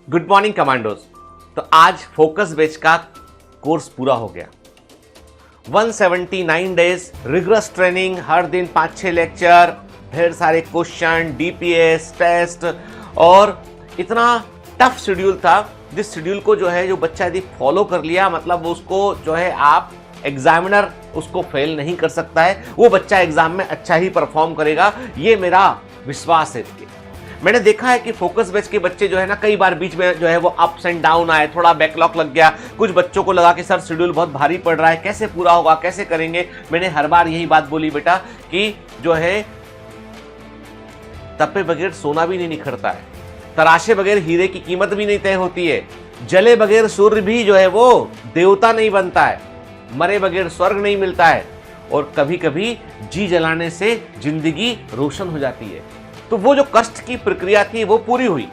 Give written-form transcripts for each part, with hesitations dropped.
Good morning commandos. तो आज focus batch का कोर्स पूरा हो गया। 179 डेज रिगरस ट्रेनिंग, हर दिन 5-6 लेक्चर, ढेर सारे क्वेश्चन, डीपीएस टेस्ट और इतना टफ शेड्यूल था। जिस शेड्यूल को जो बच्चा यदि फॉलो कर लिया, मतलब उसको आप एग्जामिनर उसको फेल नहीं कर सकता है, वो बच्चा एग्जाम में अच्छा ही परफॉर्म करेगा, ये मेरा विश्वास है। मैंने देखा है कि फोकस बैच के बच्चे कई बार बीच में वो अप्स एंड डाउन आए, थोड़ा बैकलॉग लग गया, कुछ बच्चों को लगा कि सर शेड्यूल बहुत भारी पड़ रहा है, कैसे पूरा होगा, कैसे करेंगे। मैंने हर बार यही बात बोली बेटा कि तपे बगैर सोना भी नहीं निखरता है, तराशे बगैर हीरे की कीमत भी नहीं तय होती है, जले बगैर सूर्य भी वो देवता नहीं बनता है, मरे बगैर स्वर्ग नहीं मिलता है, और कभी कभी जी जलाने से जिंदगी रोशन हो जाती है। तो वो जो कष्ट की प्रक्रिया थी वो पूरी हुई,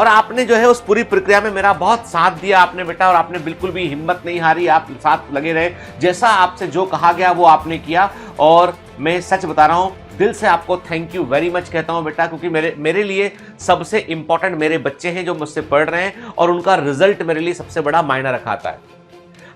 और आपने उस पूरी प्रक्रिया में मेरा बहुत साथ दिया आपने बेटा, और आपने बिल्कुल भी हिम्मत नहीं हारी, आप साथ लगे रहे, जैसा आपसे जो कहा गया वो आपने किया। और मैं सच बता रहा हूं, दिल से आपको थैंक यू वेरी मच कहता हूं बेटा, क्योंकि मेरे लिए सबसे इंपॉर्टेंट मेरे बच्चे हैं जो मुझसे पढ़ रहे हैं, और उनका रिजल्ट मेरे लिए सबसे बड़ा मायना रखाता है।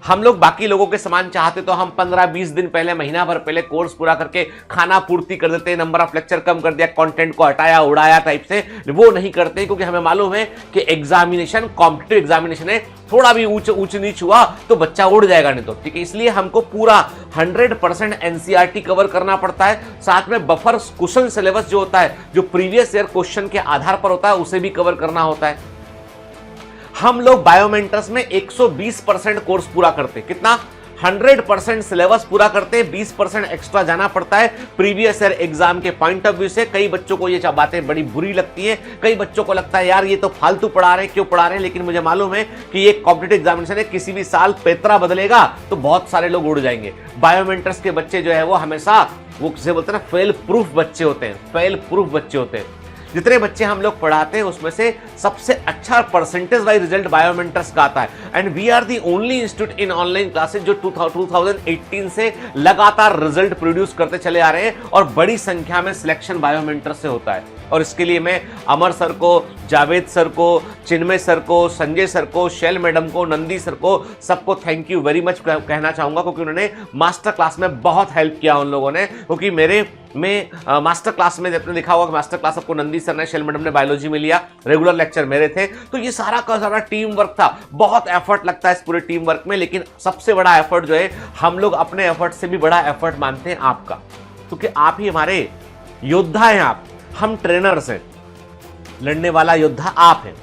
हम लोग बाकी लोगों के समान चाहते तो हम 15-20 दिन पहले, महीना भर पहले कोर्स पूरा करके खाना पूर्ति कर देते, नंबर ऑफ लेक्चर कम कर दिया, कंटेंट को हटाया उड़ाया टाइप से। वो नहीं करते क्योंकि हमें मालूम है कि एग्जामिनेशन कॉम्पिटिटिव एग्जामिनेशन है, थोड़ा भी ऊंच नीच हुआ तो बच्चा उड़ जाएगा नहीं तो, ठीक है। इसलिए हमको पूरा 100% एनसीईआरटी कवर करना पड़ता है, साथ में बफर क्वेश्चन सिलेबस जो होता है, जो प्रीवियस ईयर क्वेश्चन के आधार पर होता है, उसे भी कवर करना होता है। हम लोग बायोमेंटर्स में 120% कोर्स पूरा करते, कितना 100% सिलेबस पूरा करते, 20% एक्स्ट्रा जाना पड़ता है प्रीवियस ईयर एग्जाम के पॉइंट ऑफ व्यू से। कई बच्चों को ये बातें बड़ी बुरी लगती है, कई बच्चों को लगता है यार ये तो फालतू पढ़ा रहे हैं, क्यों पढ़ा रहे हैं, लेकिन मुझे मालूम है कि ये कॉम्पिटिटिव एग्जामिनेशन है, किसी भी साल पेत्रा बदलेगा तो बहुत सारे लोग उड़ जाएंगे। बायोमेंटर्स के बच्चे वो हमेशा वो किसे बोलते हैं ना, फेल प्रूफ बच्चे होते हैं, फेल प्रूफ बच्चे होते हैं। जितने बच्चे हम लोग पढ़ाते हैं उसमें से सबसे अच्छा परसेंटेज वाइज रिजल्ट बायोमेंटर्स का आता है, and we are the only institute in online classes जो 2018 से लगातार रिजल्ट प्रोड्यूस करते चले आ रहे हैं, और बड़ी संख्या में सिलेक्शन बायोमेंटर्स से होता है। और इसके लिए मैं अमर सर को, जावेद सर को, चिन्मय सर को, संजय सर को, शैल मैडम को, नंदी सर को, सबको थैंक यू वेरी मच कहना चाहूंगा, क्योंकि उन्होंने मास्टर क्लास में बहुत हेल्प किया उन लोगों ने। क्योंकि मास्टर क्लास में आपने देखा होगा, मास्टर क्लास आपको नंदी सर ने, शैल मैडम ने बायोलॉजी में लिया, रेगुलर लेक्चर मेरे थे, तो ये सारा का सारा टीम वर्क था। बहुत एफर्ट लगता है इस पूरे टीम वर्क में, लेकिन सबसे बड़ा एफर्ट हम लोग अपने एफर्ट से भी बड़ा एफर्ट मानते हैं आपका, क्योंकि आप ही हमारे योद्धा हैं। हम ट्रेनर्स हैं, लड़ने वाला योद्धा आप हैं।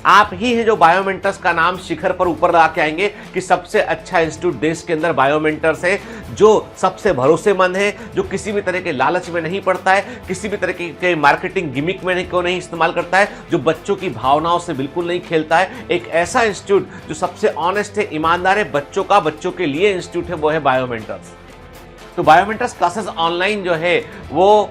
आप ही हैं जो बायोमेंटर्स का नाम शिखर पर ऊपर लगा के आएंगे कि सबसे अच्छा इंस्टीट्यूट देश के अंदर बायोमेंटर्स है, जो सबसे भरोसेमंद है, जो किसी भी तरह के लालच में नहीं पड़ता है, किसी भी तरह के मार्केटिंग गिमिक में नहीं इस्तेमाल करता है, जो बच्चों की भावनाओं से बिल्कुल नहीं खेलता है। एक ऐसा इंस्टीट्यूट जो सबसे ऑनेस्ट है, ईमानदार है, बच्चों के लिए इंस्टीट्यूट है, वो है बायोमेंटर्स। तो बायोमेंटर्स क्लासेस ऑनलाइन वो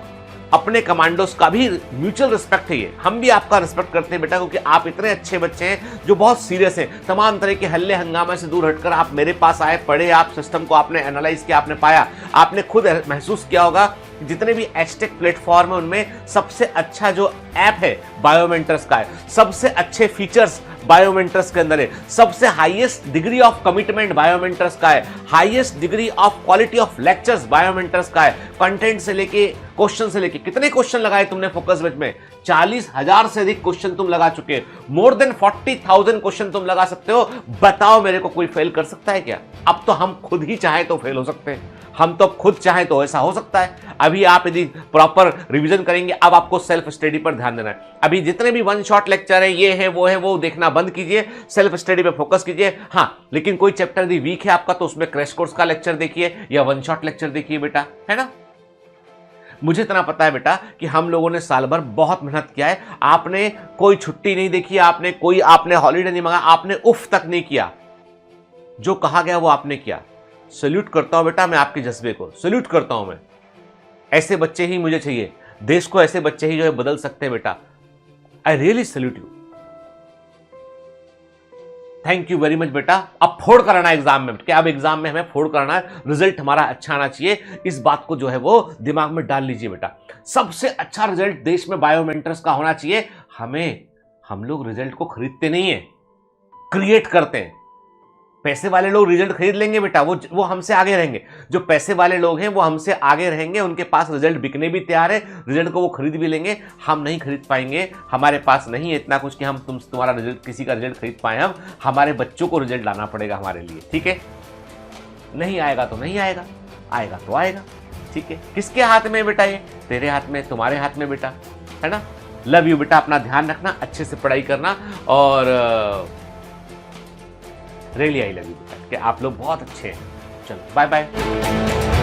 अपने कमांडोज का भी म्यूचुअल रिस्पेक्ट है, ये हम भी आपका रिस्पेक्ट करते हैं बेटा, क्योंकि आप इतने अच्छे बच्चे हैं जो बहुत सीरियस हैं। तमाम तरह के हल्ले हंगामे से दूर हटकर आप मेरे पास आए, पढ़े, आप सिस्टम को आपने एनालाइज किया, आपने पाया, आपने खुद महसूस किया होगा जितने भी एचटेक प्लेटफॉर्म है उनमें सबसे अच्छा जो ऐप है बायोमेंटर्स का है, सबसे अच्छे फीचर्स बायोमेंटर्स के अंदर है, सबसे highest degree of commitment Biomentors का है, highest degree of quality of lectures Biomentors का है, कंटेंट से लेके क्वेश्चन से लेके। कितने क्वेश्चन लगाए तुमने फोकस बैच में? 40,000 से अधिक क्वेश्चन तुम लगा चुके हो, मोर देन 40,000 क्वेश्चन तुम लगा सकते हो। बताओ मेरे को कोई फेल कर सकता है क्या? अब तो हम खुद ही चाहे तो फेल हो सकते हैं, हम तो खुद चाहे तो ऐसा हो सकता है। अभी आप यदि प्रॉपर रिवीजन करेंगे, अब आपको सेल्फ स्टडी पर ध्यान देना है। अभी जितने भी वन शॉट लेक्चर है, ये है वो देखना बंद कीजिए, सेल्फ स्टडी पे फोकस कीजिए। हाँ, लेकिन कोई चैप्टर यदि वीक है आपका तो उसमें क्रैश कोर्स का लेक्चर देखिए या वन शॉट लेक्चर देखिए बेटा, है ना। मुझे इतना पता है बेटा कि हम लोगों ने साल भर बहुत मेहनत किया है, आपने कोई छुट्टी नहीं देखी, आपने हॉलीडे नहीं मांगा, आपने उफ तक नहीं किया, जो कहा गया वो आपने किया। सल्यूट करता हूं बेटा, मैं आपके जज्बे को सल्यूट करता हूं। मैं ऐसे बच्चे ही मुझे चाहिए, देश को ऐसे बच्चे ही बदल सकते हैं बेटा। I really salute you, thank you very much बेटा। अब फोड़ कराना एग्जाम में, क्या अब एग्जाम में हमें फोड़ कराना है, रिजल्ट हमारा अच्छा आना चाहिए, इस बात को वो दिमाग में डाल लीजिए बेटा। सबसे अच्छा रिजल्ट देश में बायोमेंटर्स का होना चाहिए। हमें हम लोग रिजल्ट को खरीदते नहीं है, क्रिएट करते हैं। पैसे वाले लोग रिजल्ट खरीद लेंगे बेटा, वो हमसे आगे रहेंगे। जो पैसे वाले लोग हैं वो हमसे आगे रहेंगे, उनके पास रिजल्ट बिकने भी तैयार है, रिजल्ट को वो खरीद भी लेंगे। हम नहीं खरीद पाएंगे, हमारे पास नहीं है इतना कुछ कि हम तुम्हारा रिजल्ट, किसी का रिजल्ट खरीद पाए। हम हमारे बच्चों को रिजल्ट लाना पड़ेगा हमारे लिए, ठीक है। नहीं आएगा तो नहीं आएगा, आएगा तो आएगा, ठीक है। किसके हाथ में बेटा? ये तेरे हाथ में, तुम्हारे हाथ में बेटा, है ना। लव यू बेटा, अपना ध्यान रखना, अच्छे से पढ़ाई करना, और रियली आई लव यू बेटा, कि आप लोग बहुत अच्छे हैं। चलो बाय बाय।